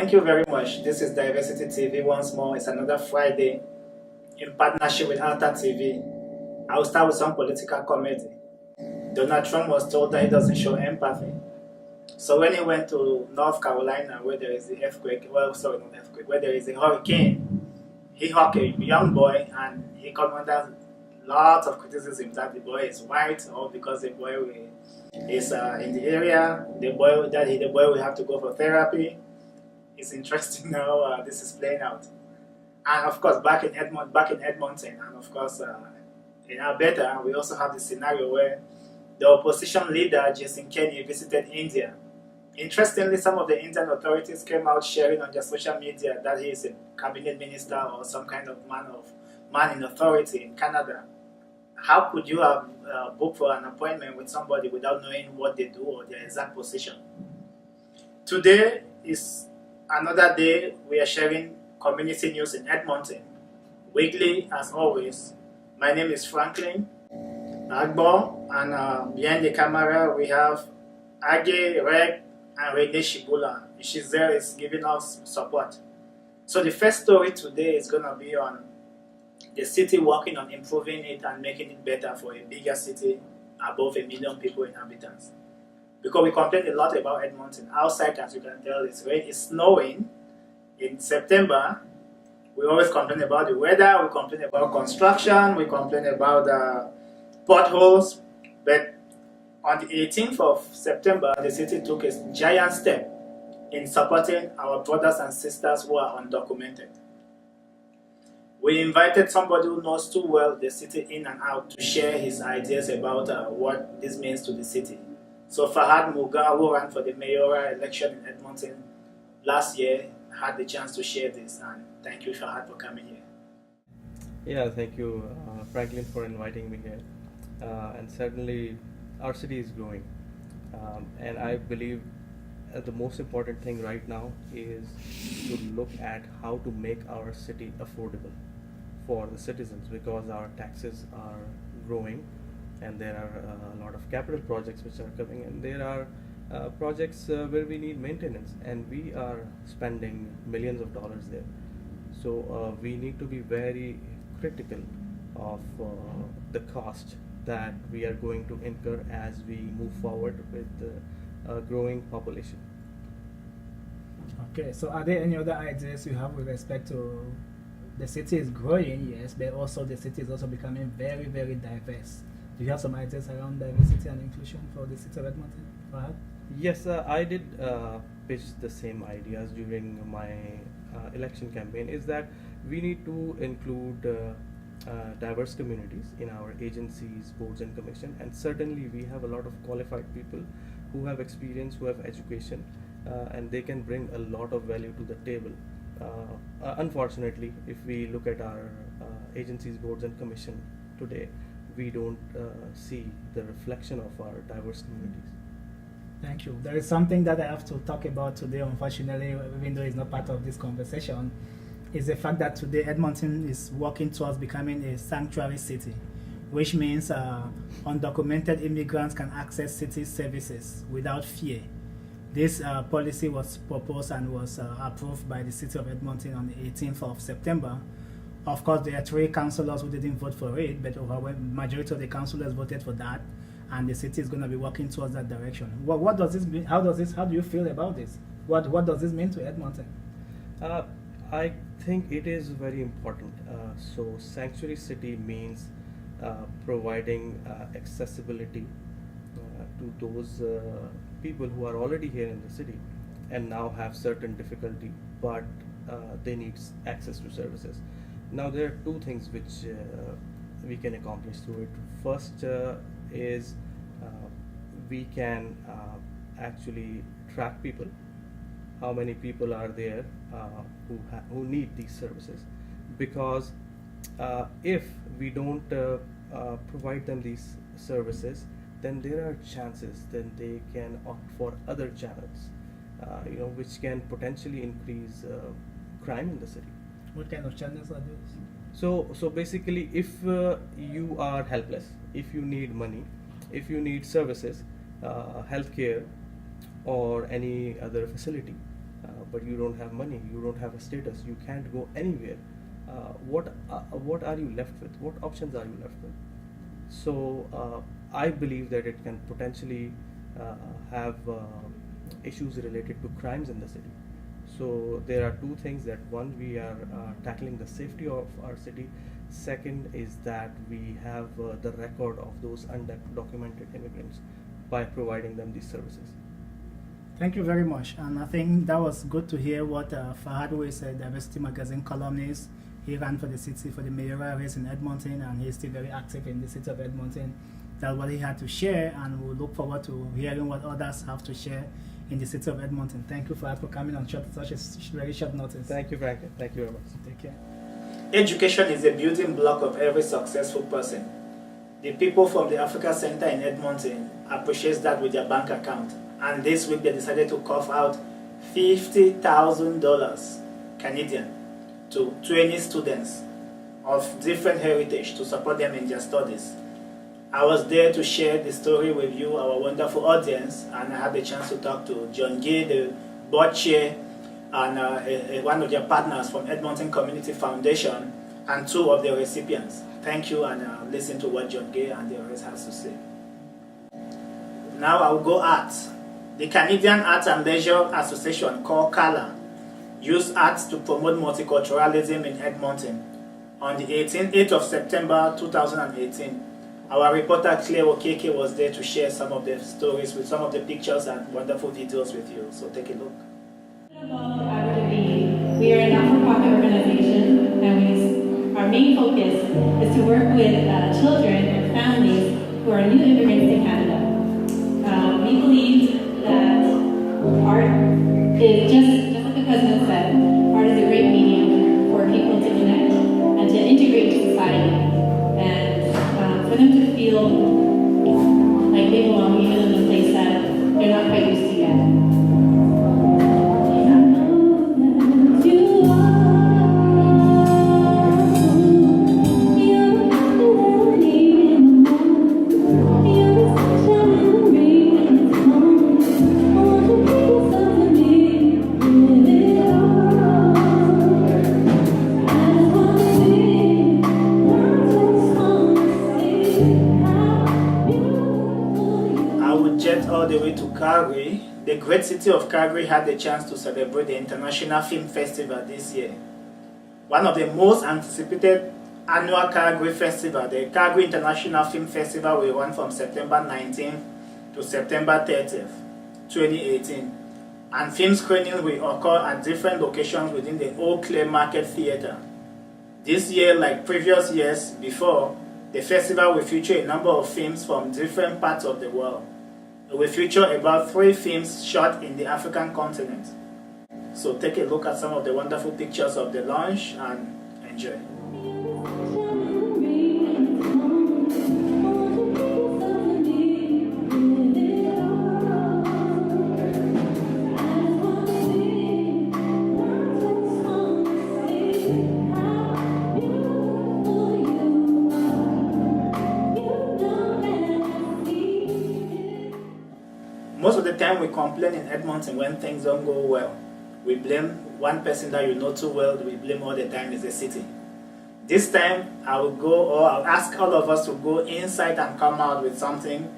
Thank you very much. This is Diversity TV once more. It's another Friday in partnership with Alta TV. I'll start with some political comedy. Donald Trump was told that he doesn't show empathy. So when he went to North Carolina, where there is the earthquake, where there is a hurricane, he hugged a young boy and he come under lots of criticism that the boy is white or because the boy is in the area, the boy will have to go for therapy. It's interesting how this is playing out. And of course, back in Edmonton, and of course in Alberta, we also have the scenario where the opposition leader Jason Kenney visited India. Interestingly, some of the Indian authorities came out sharing on their social media that he is a cabinet minister or some kind of man in authority in Canada. How could you have booked for an appointment with somebody without knowing what they do or their exact position? Today is another day we are sharing community news in Edmonton. Weekly, as always. My name is Franklin Agbo, and behind the camera we have Age, Reg, and Rene Shibula. She's there, is giving us support. So the first story today is going to be on the city working on improving it and making it better for a bigger city above 1 million people inhabitants. Because we complain a lot about Edmonton. Outside, as you can tell, it's snowing. In September, we always complain about the weather, we complain about construction, we complain about potholes. But on the 18th of September, the city took a giant step in supporting our brothers and sisters who are undocumented. We invited somebody who knows too well the city in and out to share his ideas about what this means to the city. So Fahad Muga, who ran for the mayoral election in Edmonton last year, had the chance to share this, and thank you, Fahad, for coming here. Yeah, thank you, Franklin, for inviting me here. And certainly, our city is growing, and I believe the most important thing right now is to look at how to make our city affordable for the citizens, because our taxes are growing and there are a lot of capital projects which are coming, and there are projects where we need maintenance, and we are spending millions of dollars there. So we need to be very critical of the cost that we are going to incur as we move forward with a growing population. Okay, so are there any other ideas you have with respect to the city is growing, yes, but also the city is also becoming very, very diverse? Do you have some ideas around diversity and inclusion for the city of Edmonton? Fahad? Yes, I did pitch the same ideas during my election campaign, is that we need to include diverse communities in our agencies, boards and commission, and certainly we have a lot of qualified people who have experience, who have education, and they can bring a lot of value to the table. Unfortunately, if we look at our agencies, boards and commission today, we don't see the reflection of our diverse communities. Thank you. There is something that I have to talk about today, unfortunately, even though it's not part of this conversation, is the fact that today Edmonton is working towards becoming a sanctuary city, which means undocumented immigrants can access city services without fear. This policy was proposed and was approved by the city of Edmonton on the 18th of September. Of course, there are 3 councillors who didn't vote for it, but the majority of the councillors voted for that, and the city is going to be working towards that direction. What does this mean? How do you feel about this? What does this mean to Edmonton? I think it is very important. So sanctuary city means providing accessibility to those people who are already here in the city and now have certain difficulty, but they need access to services. Now there are 2 things which we can accomplish through it. First is we can actually track people, how many people are there who need these services, because if we don't provide them these services, then there are chances then they can opt for other channels, which can potentially increase crime in the city. What kind of channels are those? So basically, if you are helpless, if you need money, if you need services, healthcare, or any other facility, but you don't have money, you don't have a status, you can't go anywhere. What are you left with? What options are you left with? So I believe that it can potentially have issues related to crimes in the city. So there are two things: that one, we are tackling the safety of our city. Second is that we have the record of those undocumented immigrants by providing them these services. Thank you very much. And I think that was good to hear what Fahad, who is a Diversity Magazine columnist. He ran for the city for the mayoral race in Edmonton, and he's still very active in the city of Edmonton. That's what he had to share, and we'll look forward to hearing what others have to share in the city of Edmonton. Thank you, Fahad, for coming on such a very short notice. Thank you, Franklin. Thank you very much. Take care. Education is a building block of every successful person. The people from the Africa Center in Edmonton appreciate that with their bank account. And this week they decided to cough out $50,000 Canadian to 20 students of different heritage to support them in their studies. I was there to share the story with you, our wonderful audience, and I had the chance to talk to John Gay, the board chair, and one of their partners from Edmonton Community Foundation, and two of the recipients. Thank you, and listen to what John Gay and the rest has to say. Now I'll go arts. The Canadian Arts and Leisure Association, called CALA, used arts to promote multiculturalism in Edmonton. On the 8th of September 2018, our reporter Claire Okeke was there to share some of the stories with some of the pictures and wonderful videos with you. So take a look. We are a not-for-profit organization, and our main focus is to work with children and families who are new immigrants to Canada. We believe that art is, just like the president said, art is a great medium for people to connect and to integrate to society, and for them to feel like they belong even in a place that they're not quite used to yet. Calgary, the great city of Calgary had the chance to celebrate the International Film Festival this year. One of the most anticipated annual Calgary Festival, the Calgary International Film Festival, will run from September 19th to September 30th, 2018. And film screenings will occur at different locations within the Eau Claire Market Theatre. This year, like previous years before, the festival will feature a number of films from different parts of the world. It will feature about 3 films shot in the African continent. So take a look at some of the wonderful pictures of the launch and enjoy. Most of the time we complain in Edmonton when things don't go well. We blame one person that you know too well, we blame all the time is the city. This time I'll ask all of us to go inside and come out with something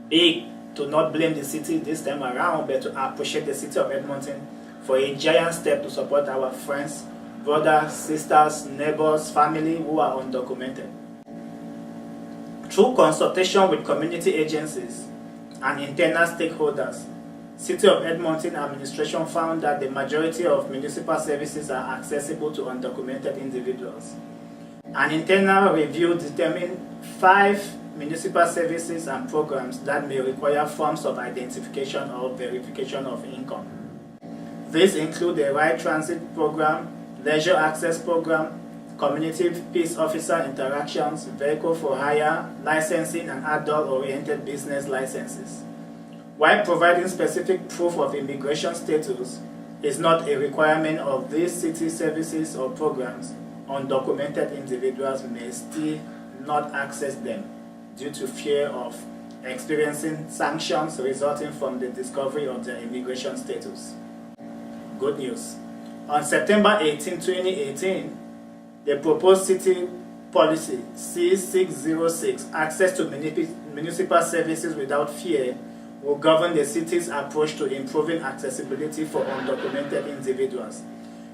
big, to not blame the city this time around, but to appreciate the city of Edmonton for a giant step to support our friends, brothers, sisters, neighbors, family who are undocumented. Through consultation with community agencies and internal stakeholders, City of Edmonton administration found that the majority of municipal services are accessible to undocumented individuals. An internal review determined 5 municipal services and programs that may require forms of identification or verification of income. These include the Right Transit Program, Leisure Access Program, Community Peace Officer Interactions, Vehicle for Hire, Licensing, and Adult-Oriented Business Licenses. While providing specific proof of immigration status is not a requirement of these city services or programs, undocumented individuals may still not access them due to fear of experiencing sanctions resulting from the discovery of their immigration status. good news. On September 18, 2018, the proposed city policy C606, access to municipal services without fear, will govern the city's approach to improving accessibility for undocumented individuals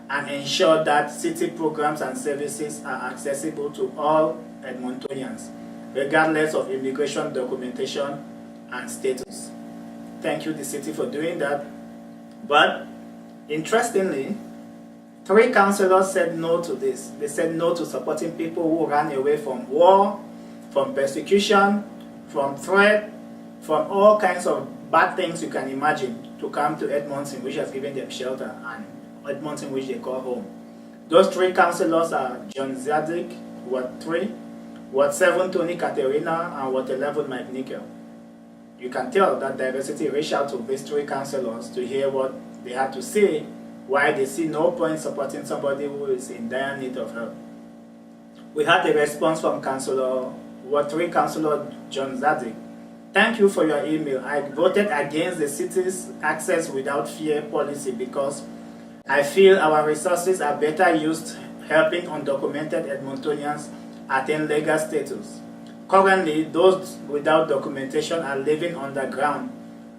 and ensure that city programs and services are accessible to all Edmontonians, regardless of immigration documentation and status. Thank you, the city, for doing that. But interestingly, 3 councillors said no to this. They said no to supporting people who ran away from war, from persecution, from threat, from all kinds of bad things you can imagine to come to Edmonton, which has given them shelter, and Edmonton, which they call home. Those 3 councillors are John Zadig, Ward 3, Ward 7, Tony Katerina, and Ward 11, Mike Nickel. You can tell that diversity reached out to these 3 councillors to hear what they had to say, why they see no point supporting somebody who is in dire need of help. We had a response from Ward 3 Councillor John Zadig. Thank you for your email. I voted against the city's access without fear policy because I feel our resources are better used helping undocumented Edmontonians attain legal status. Currently, those without documentation are living underground,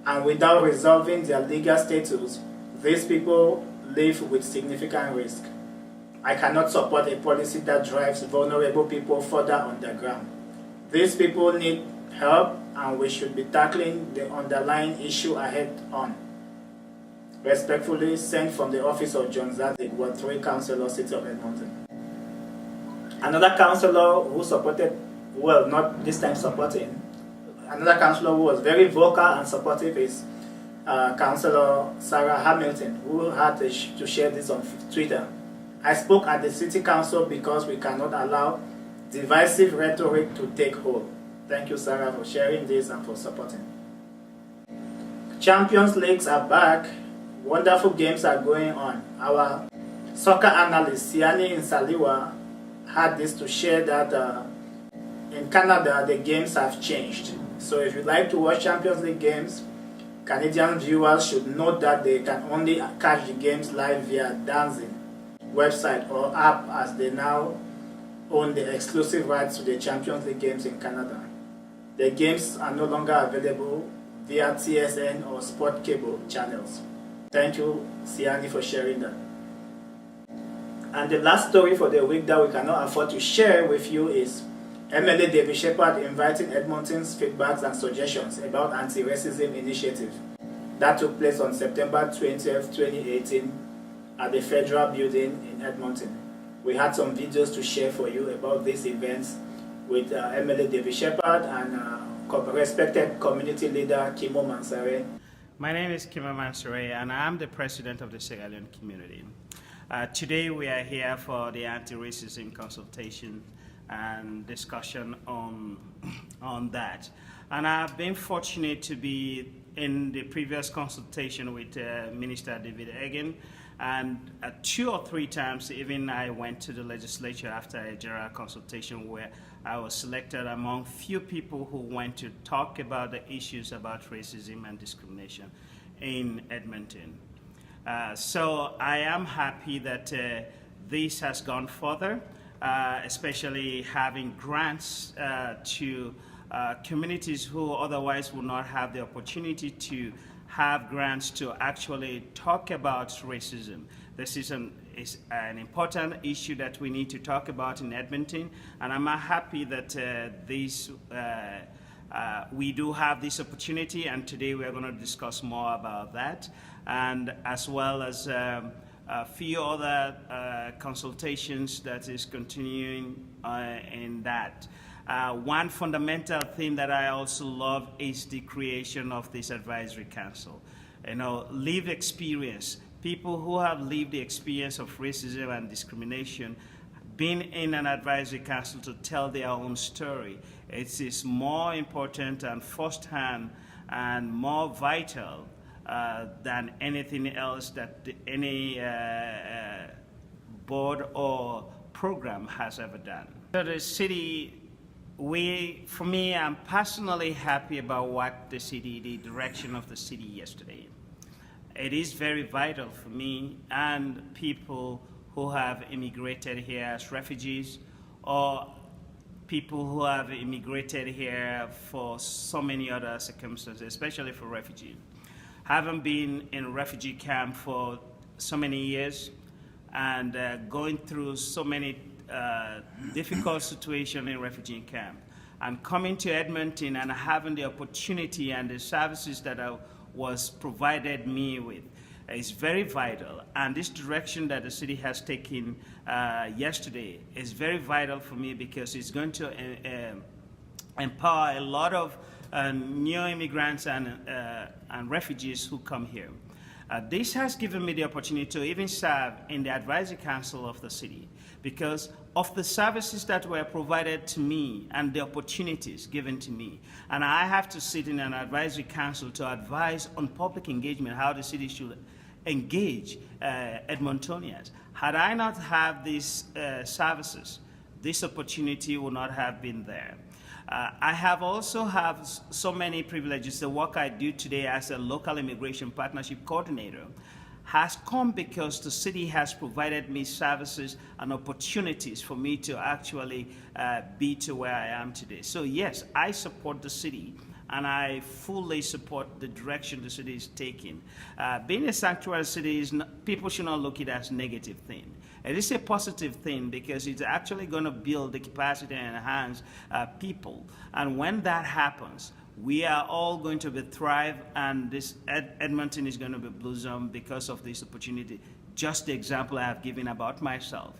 and without resolving their legal status, these people live with significant risk. I cannot support a policy that drives vulnerable people further underground. These people need help, and we should be tackling the underlying issue ahead on. Respectfully, sent from the office of John Zadig, Ward 3 Councillor, City of Edmonton. Another councillor who supported, well, not this time supporting, another councillor who was very vocal and supportive is Councillor Sarah Hamilton, who had to share this on Twitter. I spoke at the City Council because we cannot allow divisive rhetoric to take hold. Thank you, Sarah, for sharing this and for supporting. Champions Leagues are back. Wonderful games are going on. Our soccer analyst, Siani Insaliwa, had this to share that in Canada, the games have changed. So if you'd like to watch Champions League games, Canadian viewers should note that they can only catch the games live via Dancing website or app, as they now own the exclusive rights to the Champions League games in Canada. The games are no longer available via TSN or Sport Cable channels. Thank you, Siani, for sharing that. And the last story for the week that we cannot afford to share with you is MLA David Shepherd inviting Edmonton's feedbacks and suggestions about anti-racism initiative that took place on September 20th, 2018 at the Federal Building in Edmonton. We had some videos to share for you about these events with MLA David Shepherd and respected community leader Kimo Mansare. My name is Kimo Mansare, and I'm the president of the Segalian community. Today we are here for the anti-racism consultation and discussion on that. And I've been fortunate to be in the previous consultation with Minister David Eggen, and 2 or 3 times even I went to the legislature after a general consultation where I was selected among few people who went to talk about the issues about racism and discrimination in Edmonton. So I am happy that this has gone further, especially having grants to communities who otherwise would not have the opportunity to have grants to actually talk about racism. This is an important issue that we need to talk about in Edmonton, and I'm happy that we do have this opportunity, and today we're going to discuss more about that, and as well as a few other consultations that is continuing in that. One fundamental thing that I also love is the creation of this advisory council. Lived experience, people who have lived the experience of racism and discrimination, been in an advisory council to tell their own story. It is more important and firsthand and more vital than anything else that any board or program has ever done. So the city, for me, I'm personally happy about what the direction of the city yesterday. it is very vital for me and people who have immigrated here as refugees, or people who have immigrated here for so many other circumstances, especially for refugees. Having been in a refugee camp for so many years and going through so many difficult situations in refugee camp, and coming to Edmonton and having the opportunity and the services that was provided me with is very vital. And this direction that the city has taken yesterday is very vital for me, because it's going to empower a lot of new immigrants and refugees who come here. This has given me the opportunity to even serve in the advisory council of the city, because of the services that were provided to me and the opportunities given to me. And I have to sit in an advisory council to advise on public engagement, how the city should engage Edmontonians. Had I not had these services, this opportunity would not have been there. I have also have so many privileges. The work I do today as a local immigration partnership coordinator has come because the city has provided me services and opportunities for me to actually be to where I am today. So yes, I support the city, and I fully support the direction the city is taking. Being a sanctuary city, people should not look at it as a negative thing. It is a positive thing, because it's actually going to build the capacity and enhance people. And when that happens, we are all going to be thrive, and this Edmonton is going to be blossom because of this opportunity. Just the example I have given about myself,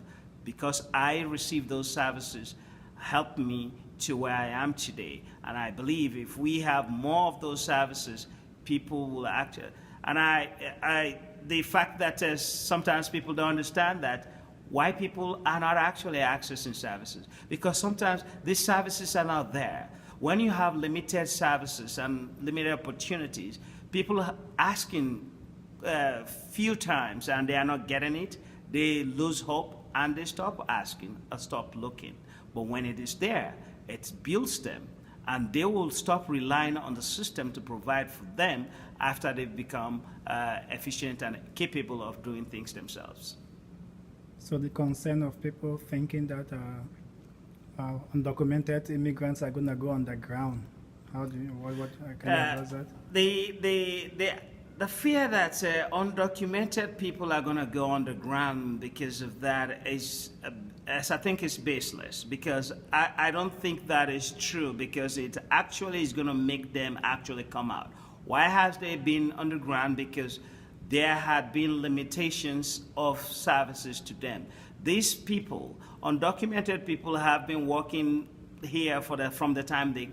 because I received those services, helped me to where I am today. And I believe if we have more of those services, people will act. And the fact that sometimes people don't understand that, why people are not actually accessing services, because sometimes these services are not there. When you have limited services and limited opportunities, people are asking few times and they are not getting it, they lose hope and they stop asking or stop looking. But when it is there, it builds them, and they will stop relying on the system to provide for them after they've become efficient and capable of doing things themselves. So the concern of people thinking that undocumented immigrants are going to go underground, how do you, what can you address that? The fear that undocumented people are going to go underground because of that is, as I think, is baseless, because I don't think that is true, because it actually is going to make them actually come out. Why has they been underground? Because there had been limitations of services to them. These people, undocumented people, have been working here from the time they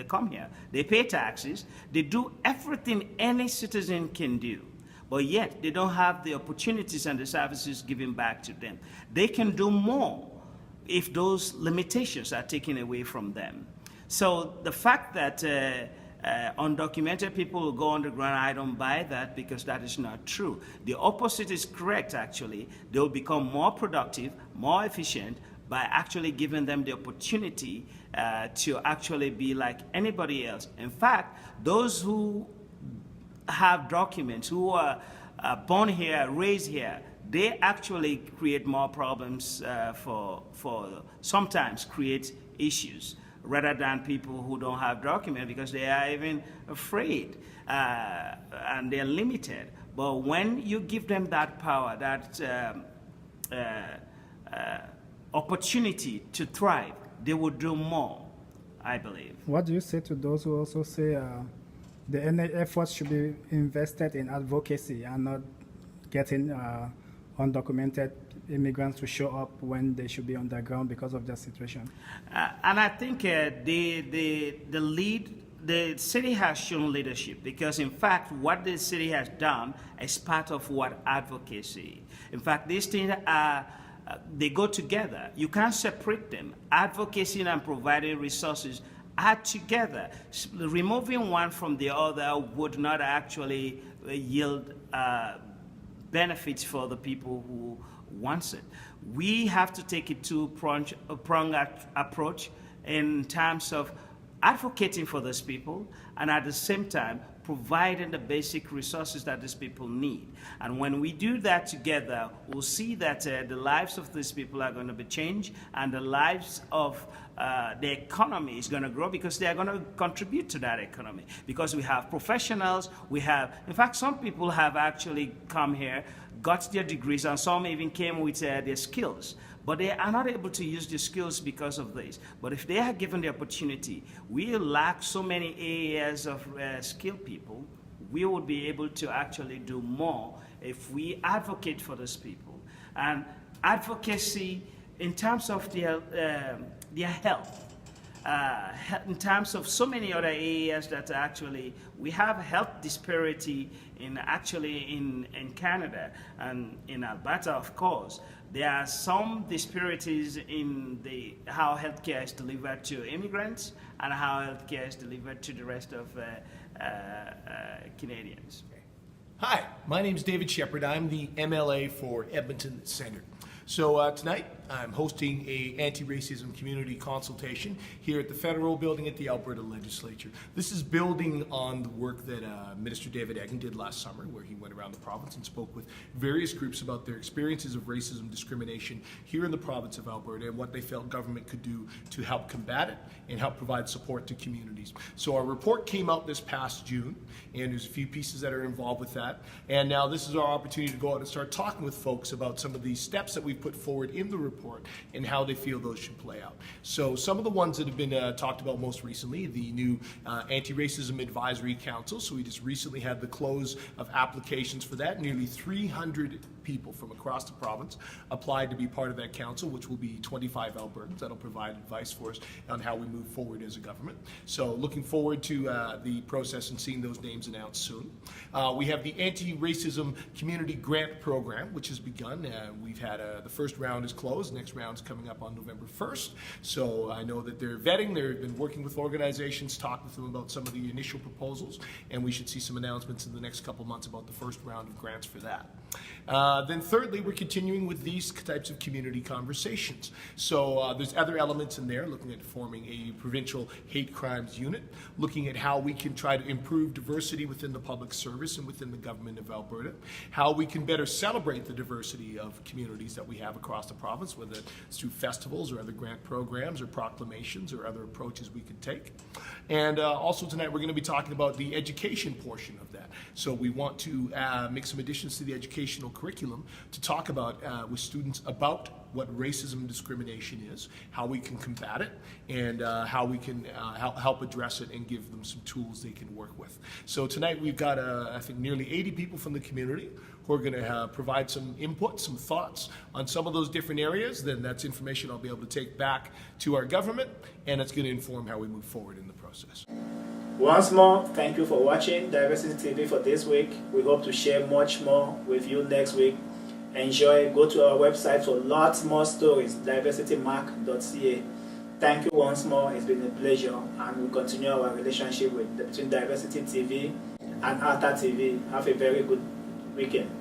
come here. They pay taxes. They do everything any citizen can do. But yet, they don't have the opportunities and the services given back to them. They can do more if those limitations are taken away from them. So the fact that undocumented people will go underground, I don't buy that, because that is not true. The opposite is correct, actually. They will become more productive, more efficient, by actually giving them the opportunity to actually be like anybody else. In fact, those who have documents, who are born here, raised here, they actually create more problems for sometimes create issues, rather than people who don't have documents, because they are even afraid and they're limited. But when you give them that power, that opportunity to thrive, they will do more, I believe. What do you say to those who also say the efforts should be invested in advocacy and not getting undocumented immigrants to show up when they should be on the ground because of their situation? And I think the city has shown leadership, because in fact what the city has done is part of what advocacy. In fact, these things they go together. You can't separate them. Advocacy and providing resources are together. Removing one from the other would not actually yield benefits for the people who wants it. We have to take a two-pronged approach in terms of advocating for those people, and at the same time providing the basic resources that these people need. And when we do that together, we'll see that the lives of these people are going to be changed, and the lives of the economy is going to grow, because they are going to contribute to that economy. Because we have professionals, we have, in fact, some people have actually come here, got their degrees, and some even came with their skills. But they are not able to use the skills because of this. But if they are given the opportunity, we lack so many areas of skilled people, we would be able to actually do more if we advocate for those people. And advocacy in terms of their health, in terms of so many other areas that actually we have health disparity in Canada and in Alberta, of course. There are some disparities in how healthcare is delivered to immigrants and how healthcare is delivered to the rest of Canadians. Hi, my name is David Shepard. I'm the MLA for Edmonton Centre. So tonight I'm hosting a anti-racism community consultation here at the Federal Building at the Alberta Legislature. This is building on the work that Minister David Eggen did last summer, where he went around the province and spoke with various groups about their experiences of racism discrimination here in the province of Alberta and what they felt government could do to help combat it and help provide support to communities. So our report came out this past June, and there's a few pieces that are involved with that. And now this is our opportunity to go out and start talking with folks about some of these steps that we've put forward in the report and how they feel those should play out. So some of the ones that have been talked about most recently, the new Anti-Racism Advisory Council. So we just recently had the close of applications for that. Nearly 300 people from across the province applied to be part of that council, which will be 25 Albertans. That'll provide advice for us on how we move forward as a government. So looking forward to the process and seeing those names announced soon. We have the Anti-Racism Community Grant Program, which has begun. We've had the first round is closed. The next round is coming up on November 1st. So I know that they're vetting. They've been working with organizations, talking with them about some of the initial proposals, and we should see some announcements in the next couple months about the first round of grants for that. Then thirdly, we're continuing with these types of community conversations. So there's other elements in there, looking at forming a provincial hate crimes unit, looking at how we can try to improve diversity within the public service and within the government of Alberta, how we can better celebrate the diversity of communities that we have across the province, whether it's through festivals or other grant programs or proclamations or other approaches we could take. And also tonight we're going to be talking about the education portion of that. So we want to make some additions to the educational curriculum to talk about with students about what racism and discrimination is, how we can combat it, and how we can help address it and give them some tools they can work with. So tonight we've got, I think, nearly 80 people from the community who are going to provide some input, some thoughts on some of those different areas. Then that's information I'll be able to take back to our government, and it's going to inform how we move forward in the process. Once more, thank you for watching Diversity TV for this week. We hope to share much more with you next week. Enjoy. Go to our website for lots more stories, diversitymark.ca. Thank you once more. It's been a pleasure, and we'll continue our relationship between Diversity TV and Alta TV. Have a very good weekend.